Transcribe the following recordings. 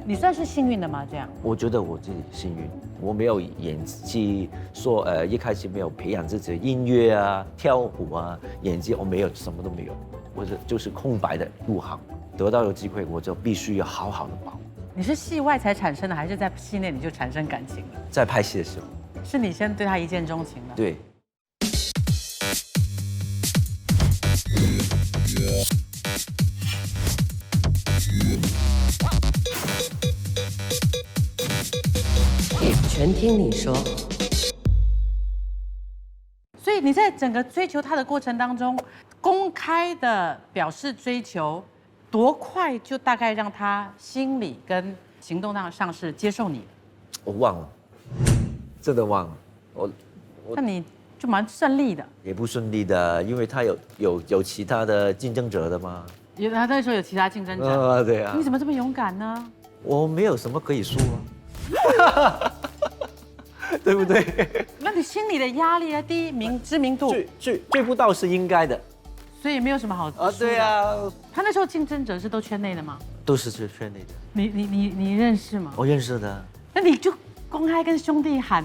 你算是幸运的吗？这样？我觉得我自己幸运，我没有演技，说一开始没有培养自己的音乐啊、跳舞啊、演技，我没有，什么都没有，我就是空白的入行，得到的机会我就必须要好好的把握。你是戏外才产生的，还是在戏内你就产生感情了？在拍戏的时候，是你先对他一见钟情的？对。全听你说。所以你在整个追求他的过程当中，公开的表示追求，多快就大概让他心里跟行动上是接受你的？我忘了，真的忘了。那你就蛮顺利的。也不顺利的，因为他有其他的竞争者的嘛。他那时候有其他竞争者。对啊。你怎么这么勇敢呢？我没有什么可以输啊。对不对？那你心里的压力啊，第一名知名度追不到是应该的。所以没有什么好输的。对啊。他那时候竞争者是都圈内的吗？都是圈内的。你认识吗？我认识的。那你就公开跟兄弟喊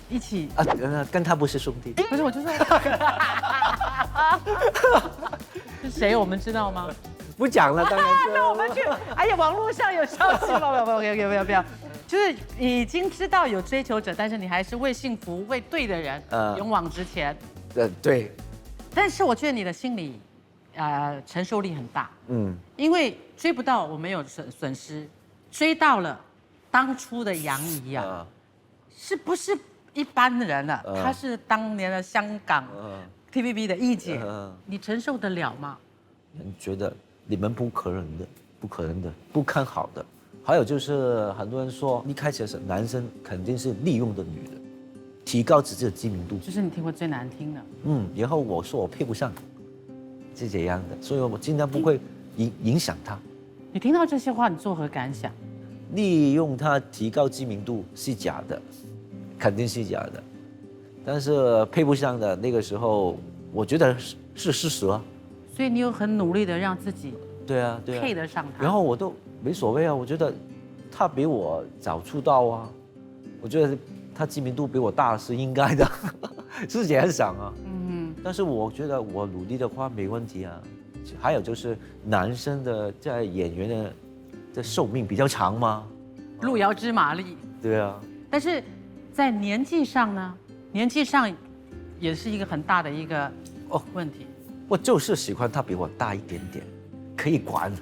一起啊？跟他不是兄弟。不是，我就说是谁，我们知道吗？不讲了，当然是。那我们去，哎呀，网络上有消息吗？不要，就是已经知道有追求者，但是你还是为幸福、为对的人勇往直前。对。但是我觉得你的心理，承受力很大。因为追不到我没有损失，追到了，当初的杨怡啊，是不是一般人了？她是当年的香港 TVB 的一姐，你承受得了吗？人觉得你们不可能的，不看好的。还有就是很多人说，一开始是男生肯定是利用的女人，提高自己的知名度。这是你听过最难听的。然后我说我配不上，是这样的，所以我尽量不会影响他。你听到这些话，你作何感想？利用他提高知名度是假的，肯定是假的。但是配不上的那个时候，我觉得是事实啊。所以你有很努力的让自己对啊配得上他。然后我都没所谓啊，我觉得他比我早出道啊，我觉得他知名度比我大是应该的，是这样想啊。但是我觉得我努力的话没问题啊。还有就是男生的在演员的寿命比较长吗？路遥知马力。对啊。但是在年纪上呢？年纪上也是一个很大的一个问题。我就是喜欢他比我大一点点，可以管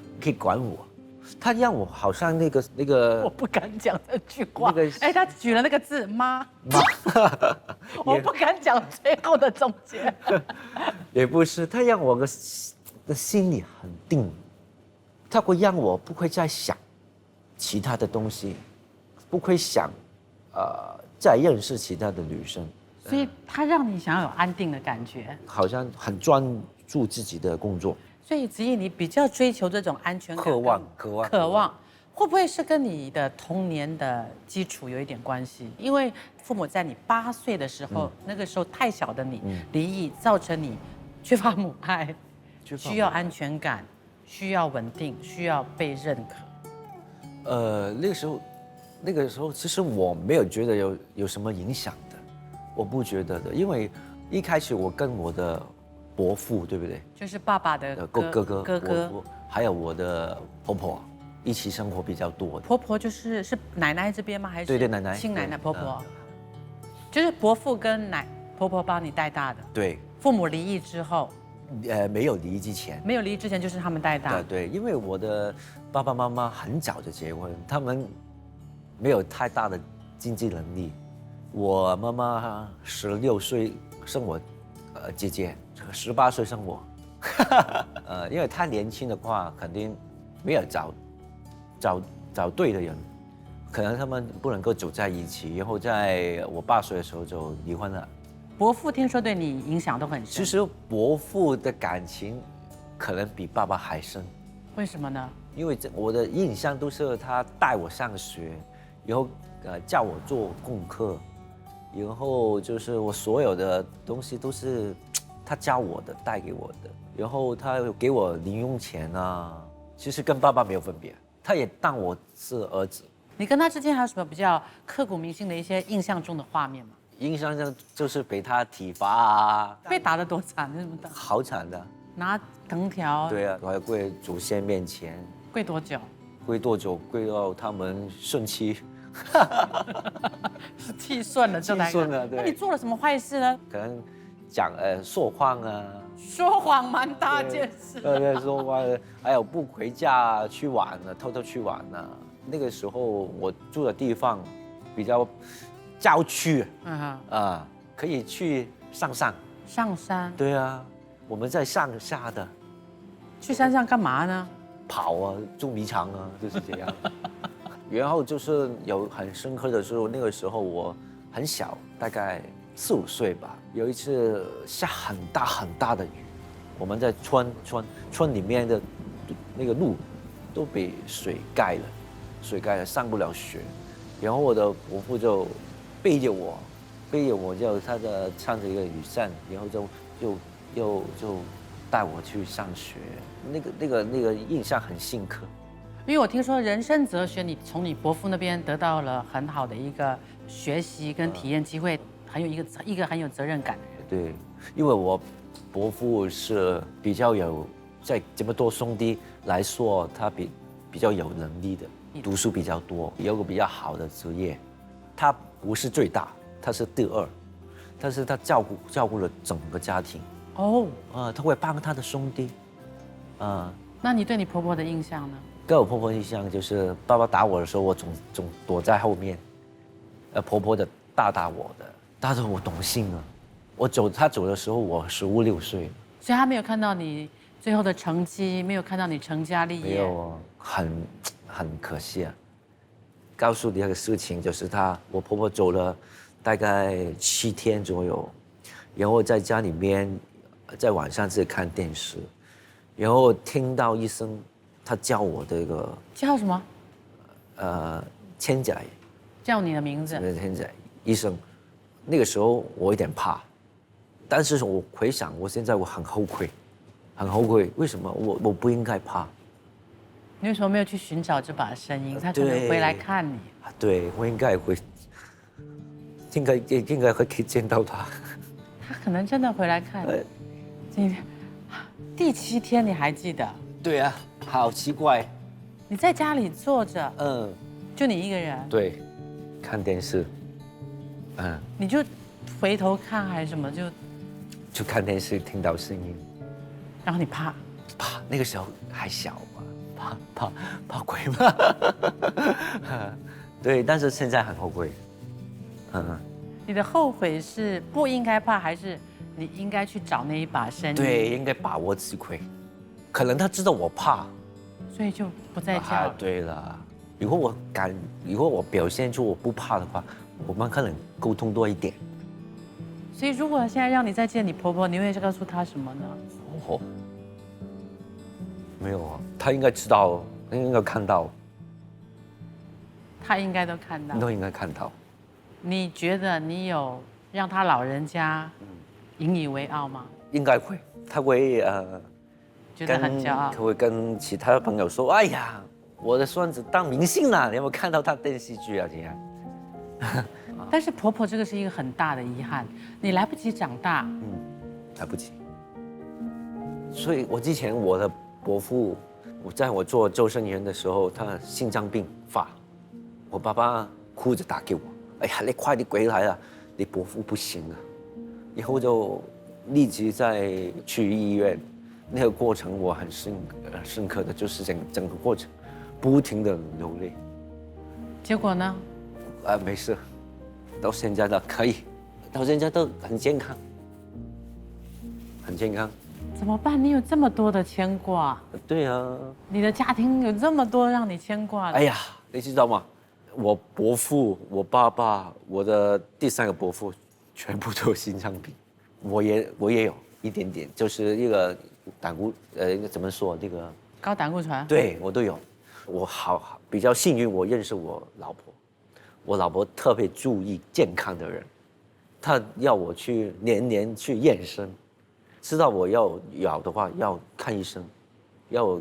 我。他让我好像那个，我不敢讲这句话。他举了那个字妈，我不敢讲最后的总结。也不是，他让我的心里很定，他会让我不会再想其他的东西，不会想再认识其他的女生。所以他让你想要有安定的感觉，好像很专注自己的工作。所以子毅，你比较追求这种安全感，渴望，会不会是跟你的童年的基础有一点关系？因为父母在你8岁的时候，那个时候太小的你离异，造成你缺乏母爱，需要安全感，需要稳定，需要被认可。那个时候，其实我没有觉得有什么影响的，我不觉得的，因为一开始我跟我的伯父，对不对？就是爸爸的哥哥，还有我的婆婆一起生活比较多的。婆婆是奶奶这边吗？还是对奶奶，亲奶奶婆婆，就是伯父跟婆婆帮你带大的。对。父母离异之后，没有离异之前。没有离异之前就是他们带大。对，因为我的爸爸妈妈很早就结婚，他们没有太大的经济能力。我妈妈16岁生我姐姐，18岁生我，因为太年轻的话，肯定没有找对的人，可能他们不能够走在一起，然后在我8岁的时候就离婚了。伯父听说对你影响都很深。其实伯父的感情可能比爸爸还深。为什么呢？因为我的印象都是他带我上学，然后叫我做功课。然后就是我所有的东西都是他教我的，带给我的。然后他给我零用钱啊，其实跟爸爸没有分别，他也当我是儿子。你跟他之间还有什么比较刻骨铭心的一些印象中的画面吗？印象中就是被他体罚啊，被打得多惨？什么的？好惨的。拿藤条。对啊，我还跪祖先面前。跪多久？跪多久？跪到他们顺气。气顺了就来。气顺了，对。那你做了什么坏事呢？可能讲说谎啊。说谎蛮大件事。对，说谎，还有不回家去玩了，偷偷去玩了。那个时候我住的地方比较郊区，可以去上山。上山？对啊，我们在上下的。去山上干嘛呢？跑啊，捉迷藏啊，就是这样。然后就是有很深刻的时候，那个时候我很小，大概4、5岁吧。有一次下很大很大的雨，我们在村里面的那个路都被水盖了，上不了学。然后我的伯父就背着我就他的穿着一个雨伞，然后就带我去上学。那个印象很深刻。因为我听说人生哲学，你从你伯父那边得到了很好的一个学习跟体验机会，很有一个很有责任感的人。对，因为我伯父是比较有，在这么多兄弟来说，他比较有能力的，读书比较多，有个比较好的职业。他不是最大，他是第2，但是他照顾了整个家庭。他会帮他的兄弟。那你对你婆婆的印象呢？跟我婆婆印象就是爸爸打我的时候，我总躲在后面，婆婆的打我的，但是我懂性了。他走的时候我15、16岁，所以他没有看到你最后的成绩，没有看到你成家立业。没有啊，很可惜啊。告诉你那个事情，就是我婆婆走了大概7天左右，然后在家里面在晚上自己看电视，然后听到一声。他叫我这个叫什么？千仔，叫你的名字。千仔医生，那个时候我有点怕，但是我回想，现在我很后悔，为什么我不应该怕？你为什么没有去寻找这把声音？他可能回来看你。对，我应该会可以见到他。他可能真的回来看你。第7天你还记得？对啊。好奇怪，你在家里坐着，就你一个人，对，看电视，你就回头看还是什么，就看电视，听到声音，然后你怕，那个时候还小嘛，怕鬼嘛，对，但是现在很后悔，你的后悔是不应该怕，还是你应该去找那一把声音？对，应该把握机会，可能他知道我怕。所以就不再叫了。对了，如果我表现出我不怕的话，我们可能沟通多一点。所以如果现在让你再见你婆婆，你会告诉她什么呢？没有啊，她应该知道，应该看到。她应该都看到。都应该看到。你觉得你有让她老人家引以为傲吗？应该会，她会觉得很骄傲，会跟其他的朋友说：“哎呀，我的孙子当明星了，你有没有看到他电视剧啊？”这样。但是婆婆这个是一个很大的遗憾，你来不及长大。来不及。所以我之前我的伯父，在我做救生员的时候，他心脏病发，我爸爸哭着打给我：“哎呀，你快点回来啊，你伯父不行了。”以后就立即去医院。那个过程我很深刻的，就是整个过程不停的流泪。结果呢？没事，到现在都可以，到现在都很健康，很健康。怎么办？你有这么多的牵挂。对啊。你的家庭有这么多让你牵挂的。哎呀，你知道吗？我伯父、我爸爸、我的第3个伯父，全部都有心脏病。我也有一点点，就是一个。怎么说那个高胆固醇？对我都有，我比较幸运，我认识我老婆，我老婆特别注意健康的人，她要我去年去验身，知道我要的话要看医生，要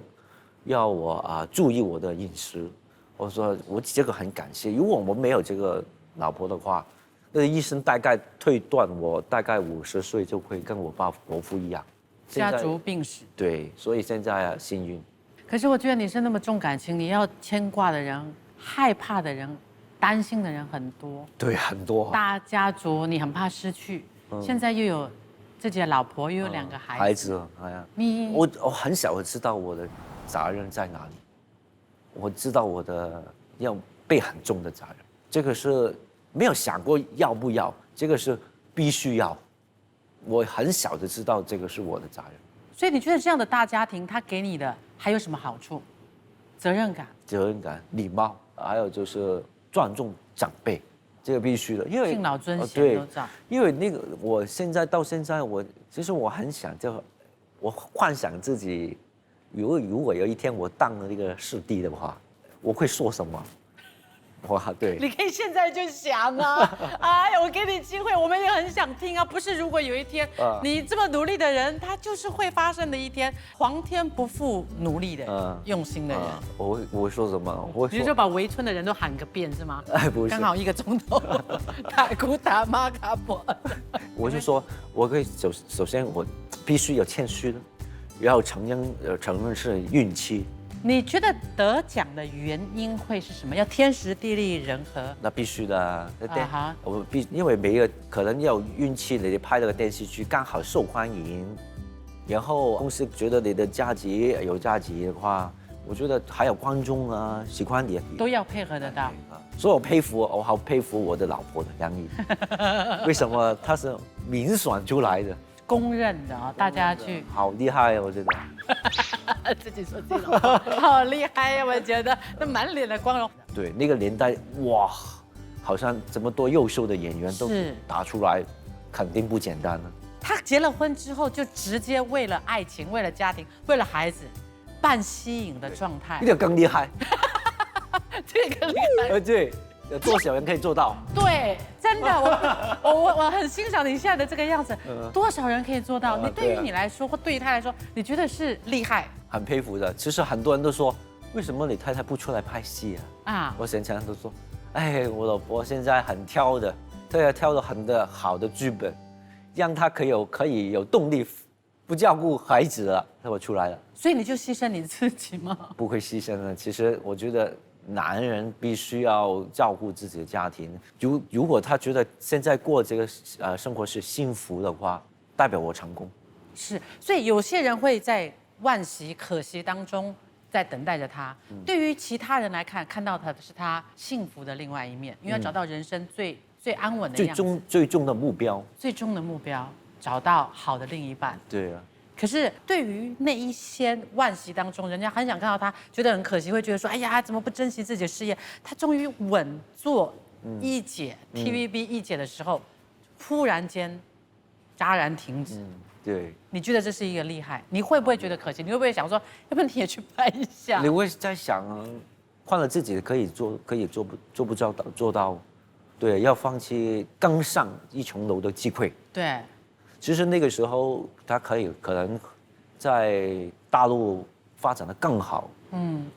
要我注意我的饮食。我说我这个很感谢，如果我没有这个老婆的话，那个医生大概推断我大概50岁就会跟我伯父一样，家族病史。对，所以现在幸运。可是我觉得你是那么重感情，你要牵挂的人、害怕的人、担心的人很多。对，很多。大家族你很怕失去，现在又有自己的老婆，又有2个孩子。哎呀，我很小就知道我的责任在哪里，我知道我的要背很重的责任，这个是没有想过要不要，这个是必须要。我很小就知道这个是我的责任。所以你觉得这样的大家庭，它给你的还有什么好处？责任感、礼貌，还有就是尊重长辈，这个必须的，因为敬老尊贤都照。因为那个我现在到现在，其实我很想我幻想自己，如果有一天我当了那个师弟的话，我会说什么？哇，对，你可以现在就想啊！哎呀，我给你机会，我们也很想听啊。不是，如果有一天你这么努力的人，他就是会发生的一天。皇天不负努力的人，用心的人。我会说什么？你就把围村的人都喊个遍是吗？哎，不是，刚好1个钟头。塔古塔马卡博。我就说，我可以首先我必须有谦虚的，然后承认是运气。你觉得得奖的原因会是什么？要天时地利人和？那必须的，因为每一个可能要运气，你拍了个电视剧刚好受欢迎，然后公司觉得你的有价值的话，我觉得还有观众啊喜欢你，都要配合得到。所以我好佩服我的老婆的杨颖，为什么她是民选出来的？公认的啊，大家去好厉害啊，我觉得。自己说自己老婆好厉害呀，我觉得那满脸的光荣。对，那个年代哇，好像这么多优秀的演员都打出来，肯定不简单了。他结了婚之后，就直接为了爱情、为了家庭、为了孩子，半吸引的状态，这个更厉害。这个更厉害。对。多少人可以做到？对，真的，我很欣赏你现在的这个样子。多少人可以做到？你对于你来说，或对于他来说，你觉得是厉害？很佩服的。其实很多人都说，为什么你太太不出来拍戏啊？啊，我常常都说，哎，我老婆现在很挑的，她要挑的很好的剧本，让她可以有动力，不照顾孩子了，她我出来了。所以你就牺牲你自己吗？不会牺牲的。其实我觉得。男人必须要照顾自己的家庭。如果他觉得现在过这个生活是幸福的话，代表我成功。是，所以有些人会在惋惜、可惜当中在等待着他。对于其他人来看到他的是他幸福的另外一面，因为要找到人生最安稳的样子。最终的目标。最终的目标，找到好的另一半。对啊。可是对于那一些惋惜当中，人家很想看到他，觉得很可惜，会觉得说，哎呀，怎么不珍惜自己的事业？他终于稳坐一姐、TVB 一姐的时候，忽然间戛然停止。对。你觉得这是一个厉害？你会不会觉得可惜？你会不会想说，要不然你也去拍一下？你会在想，换了自己可以做不做到？对，要放弃更上一层楼的机会。对。其实那个时候，他可能在大陆发展的更好，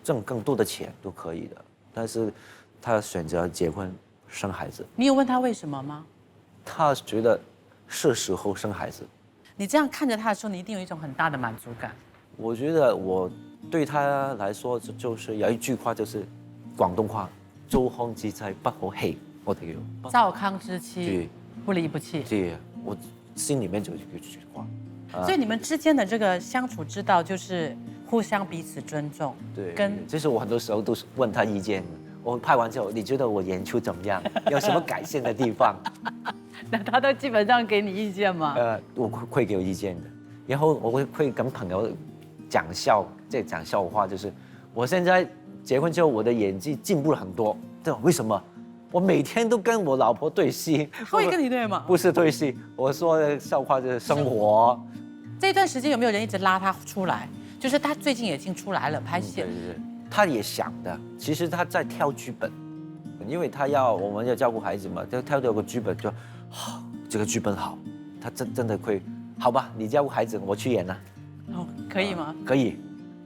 挣更多的钱都可以的。但是，他选择结婚生孩子。你有问他为什么吗？他觉得是时候生孩子。你这样看着他的时候，你一定有一种很大的满足感。我觉得我对他来说，就是有一句话，就是广东话：糟糠之妻不可棄。我哋叫糟糠之妻不离不弃。对，我。心里面就有一句话，所以你们之间的这个相处之道就是互相彼此尊重。对，其实我很多时候都是问他意见的。我拍完之后，你觉得我演出怎么样？有什么改善的地方？那他都基本上给你意见吗？我会给我意见的。然后我会跟朋友讲笑话，就是我现在结婚之后，我的演技进步了很多。对，为什么？我每天都跟我老婆对戏，会跟你对吗？不是对戏，我说的笑话就是生活。这段时间有没有人一直拉他出来？就是他最近已经出来了拍戏。对，他也想的。其实他在挑剧本，因为我们要照顾孩子嘛，就挑到个剧本就，这个剧本好，他真的会，好吧，你照顾孩子，我去演了。可以吗？可以，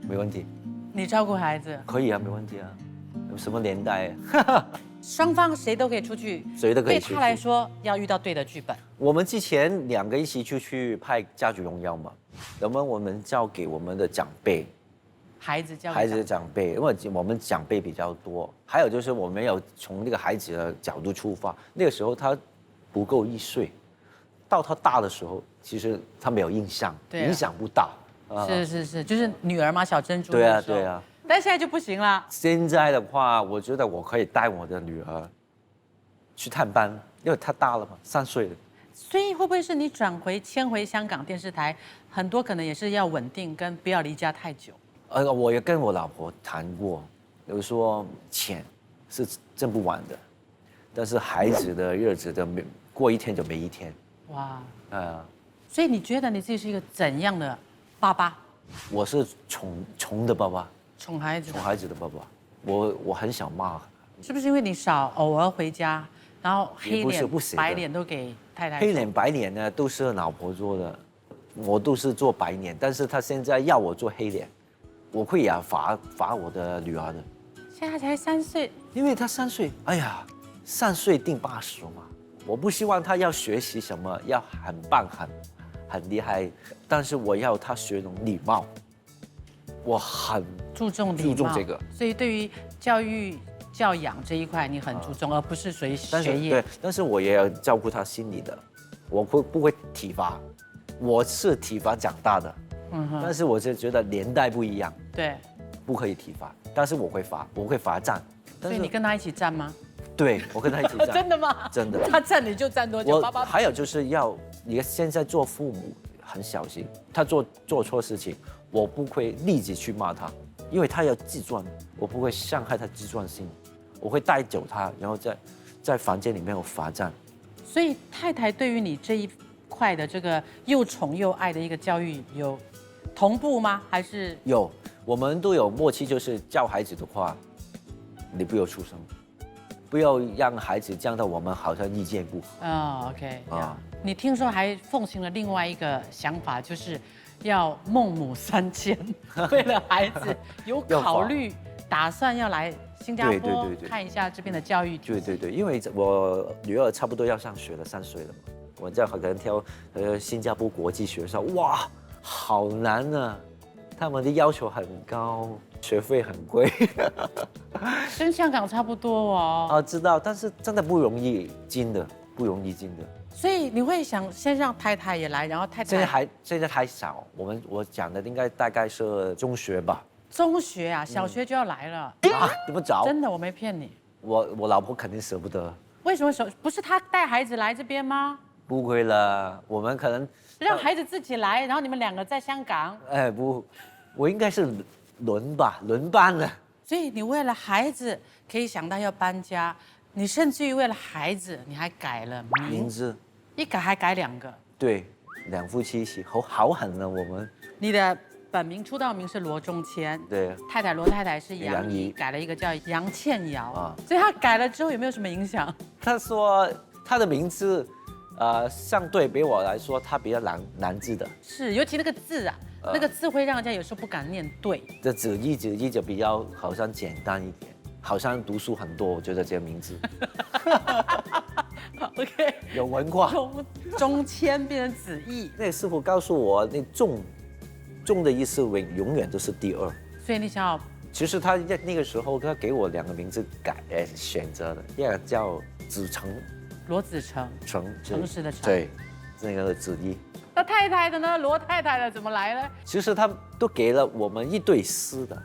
没问题。你照顾孩子可以啊，没问题啊。有什么年代？双方谁都可以出去，谁都可以出去对他来说要遇到对的剧本。我们之前2个一起出去拍《家族荣耀》嘛，那么我们交给我们的长辈，孩子交给孩子的长辈，因为我们长辈比较多，还有就是我们有从那个孩子的角度出发，那个时候他不够1岁，到他大的时候，其实他没有印象，对啊影响不大。是，就是女儿嘛，小珍珠。对啊，对啊。但现在就不行了。现在的话，我觉得我可以带我的女儿去探班，因为她大了嘛，3岁了。所以会不会是你迁回香港电视台，很多可能也是要稳定跟不要离家太久？我也跟我老婆谈过，有说钱是挣不完的，但是孩子的日子的过一天就没一天。哇，所以你觉得你自己是一个怎样的爸爸？我是宠的爸爸，宠孩子的爸爸。我很想骂，是不是因为你少偶尔回家，然后黑脸不是白脸都给太太？黑脸白脸呢都是老婆做的，我都是做白脸，但是他现在要我做黑脸，我会罚我的女儿的。现在才3岁，因为他3岁，哎呀，3岁定80嘛。我不希望他要学习什么，要很棒很厉害，但是我要他学懂礼貌。我很注重这个，所以对于教养这一块你很注重，而不是随学业。对，但是我也要照顾他心理的，我不会体罚，我是体罚长大的，但是我就觉得年代不一样，对，不可以体罚，但是我会罚站。所以你跟他一起站吗？对，我跟他一起站。真的吗？真的。他站你就站多久？还有就是你现在做父母很小心，他做错事情，我不会立即去骂他，因为他有自尊，我不会伤害他自尊心，我会带走他，然后在房间里面有罚站。所以太太对于你这一块的这个又宠又爱的一个教育有同步吗？还是有？我们都有默契，就是教孩子的话，你不要出声。不要让孩子这样的，我们好像意见不合。OK 你听说还奉行了另外一个想法，就是要孟母3000，为了孩子有考虑，打算要来新加坡看一下这边的教育。对，因为我女儿差不多要上学了，3岁了嘛，我在可能挑新加坡国际学校，哇，好难啊，他们的要求很高，学费很贵。跟香港差不多哦。知道，但是真的不容易进的，不容易进的。所以你会想先让太太也来，然后太太现在还少，我讲的大概是中学吧。中学啊，小学就要来了啊？这么早？真的，我没骗你。我老婆肯定舍不得。为什么不是她带孩子来这边吗？不会了，我们可能让孩子自己来，然后你们2个在香港。不，我应该是轮班的。所以你为了孩子可以想到要搬家，你甚至于为了孩子你还改了名字，一改还改2个。对，2夫妻一起，好狠了我们。你的本名出道名是罗中谦，对，罗太太是杨怡，改了一个叫杨倩瑶所以他改了之后有没有什么影响？他说他的名字，相对比我来说，他比较难字的。是，尤其那个字啊。那个字会让人家有时候不敢念对。这子怡就比较好像简单一点，好像读书很多，我觉得这个名字。OK。有文化。中谦变成子怡。那师傅告诉我，那重的意思永远都是第2。所以你想要？其实他在那个时候，他给我2个名字选择的，一个叫子成，罗子成，诚实的诚。对，那个子怡。那太太的呢？罗太太的怎么来呢？其实他都给了我们一对诗的，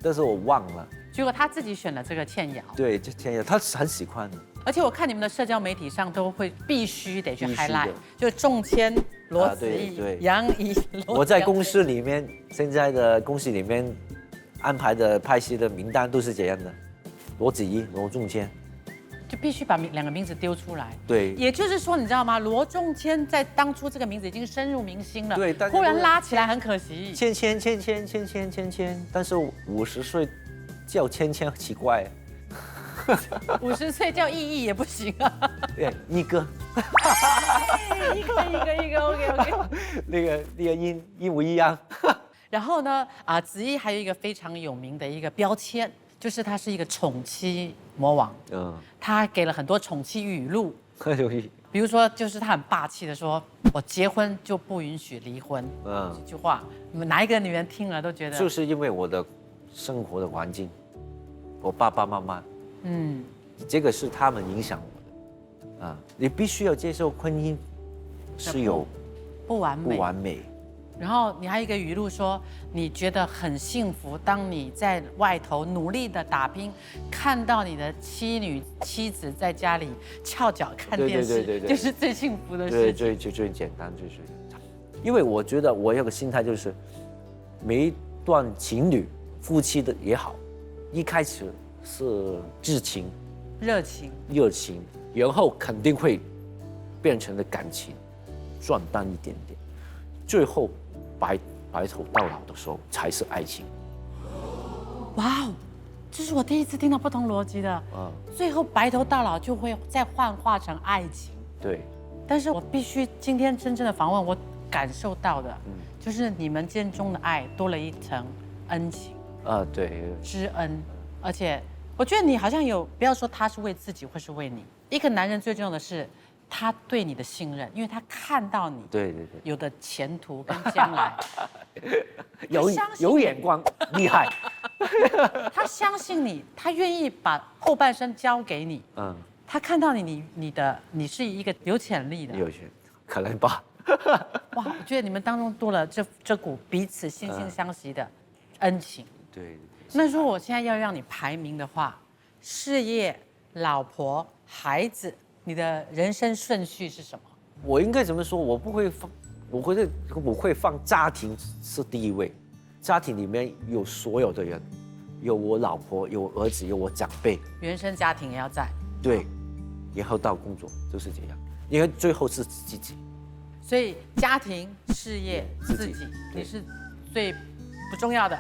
但是我忘了。结果他自己选了这个倩瑶。对，这倩瑶他很喜欢的。而且我看你们的社交媒体上都会必须得去 highlight， 就仲谦、罗子怡、杨怡。我在公司里面，现在的公司里面安排的拍戏的名单都是这样的：罗子怡、罗仲谦。就必须把2个名字丢出来。对，也就是说，你知道吗？罗仲谦在当初这个名字已经深入民心了。对，忽然拉起来很可惜。谦，但是50岁叫谦奇怪。50岁叫意义也不行啊。对，一个。一个 OK。那个音一模一样。然后呢，子毅还有一个非常有名的一个标签，就是他是一个宠妻魔王。他给了很多宠妻语录，比如说，就是他很霸气的说：“我结婚就不允许离婚。”这句话，你们哪一个女人听了都觉得？就是因为我的生活的环境，我爸爸妈妈，这个是他们影响我的。你必须要接受婚姻是有不完美。然后你还有一个语录说，你觉得很幸福，当你在外头努力的打拼，看到你的妻子在家里翘脚看电视，对，就是最幸福的事情。对，最简单，因为我觉得我有个心态就是，每一段情侣、夫妻的也好，一开始是热情，然后肯定会变成了感情，转淡一点点，最后白头到老的时候才是爱情。哇哦，这是我第一次听到不同逻辑的。最后白头到老就会再幻化成爱情。对。但是我必须今天真正的访问，我感受到的，就是你们间中的爱多了一层恩情。对。知恩，而且我觉得你好像有，不要说他是为自己或是为你，一个男人最重要的是他对你的信任，因为他看到你对有的前途跟将来，有眼光，厉害。他相信你，他愿意把后半生交给你。他看到你是一个有潜力的，可能吧。哇，我觉得你们当中多了这股彼此惺惺相惜的恩情。对。那如果我现在要让你排名的话，事业、老婆、孩子，你的人生顺序是什么？我应该怎么说？我会放家庭是第一位，家庭里面有所有的人，有我老婆，有我儿子，有我长辈，原生家庭也要在。对，然后到工作就是这样，因为最后是自己。所以家庭、事业、自己，你是最不重要的。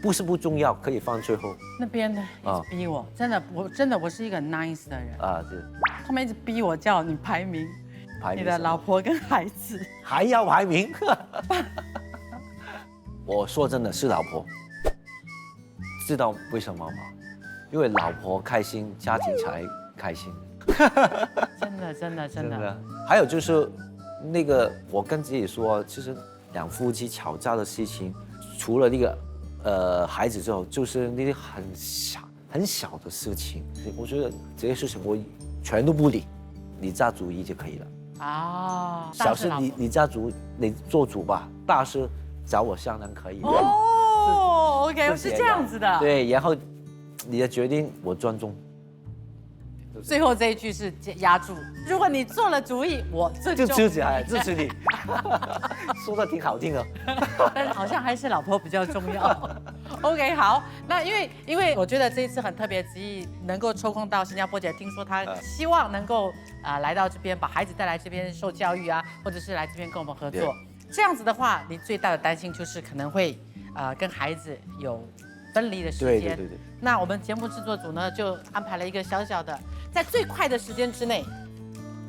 不是不重要，可以放最后。那边的一直逼我，真的我是一个很 nice 的人对。他们一直逼我叫你排名你的老婆跟孩子，还要排名。我说真的是老婆，知道为什么吗？因为老婆开心，家庭才开心。真的。还有就是我跟自己说，其实两夫妻吵架的事情，除了孩子之后，就是那些很小的事情，我觉得这些事情我全都不理，你家主意就可以了。小事你家主你做主吧，大事找我商量可以。OK， 是这样子的。对，然后你的决定我尊重。最后这一句是压住，如果你做了主意，我尊重就支持你。说的挺好听的，但是好像还是老婆比较重要。OK， 好，那因为我觉得这一次很特别，子毅能够抽空到新加坡姐，听说他希望能够来到这边，把孩子带来这边受教育啊，或者是来这边跟我们合作。这样子的话，你最大的担心就是可能会跟孩子有分离的时间。对。那我们节目制作组呢，就安排了一个小小的，在最快的时间之内，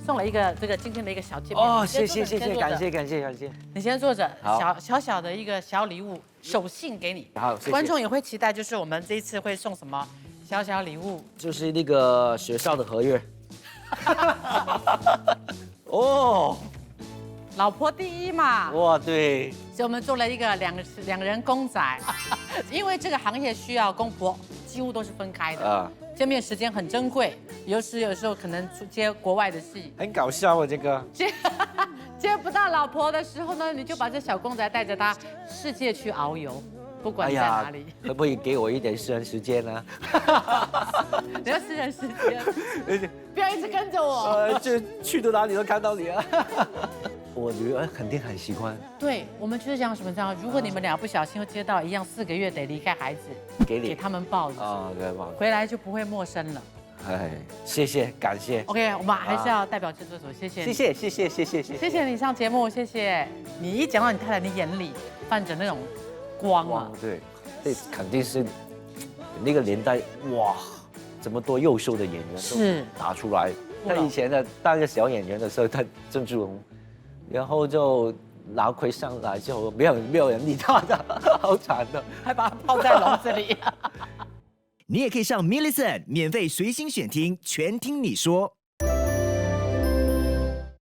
送了一个今天的一个小见面。谢谢，感谢。你先坐着，小的一个小礼物，手信给你。好，谢谢。观众也会期待，就是我们这一次会送什么小礼物？就是那个学校的合约。老婆第一嘛。哇，对。所以我们做了一个两人公仔，因为这个行业需要公婆几乎都是分开的。见面时间很珍贵，有时候可能接国外的戏，很搞笑这个。接不到老婆的时候呢，你就把这小公仔带着他世界去遨游，不管在哪里。可不可以给我一点私人时间呢？你要私人时间，不要一直跟着我。就去到哪里都看到你啊。我女儿肯定很喜欢。对，我们就是讲什么呢？如果你们俩不小心又接到一样4个月得离开孩子，给他们抱着对，回来就不会陌生了。谢谢，感谢。OK， 我们还是要代表制作组谢谢你。谢谢你上节目，谢谢你。一讲到你太太，你眼里泛着那种光啊。对，这肯定是那个年代哇，这么多优秀的演员都打出来。他以前的当个小演员的时候，他郑志龙。然后就拿回上来之后，没有人理他的，好惨的，还把它泡在笼子里。你也可以上 Millicent 免费随心选听，全听你说。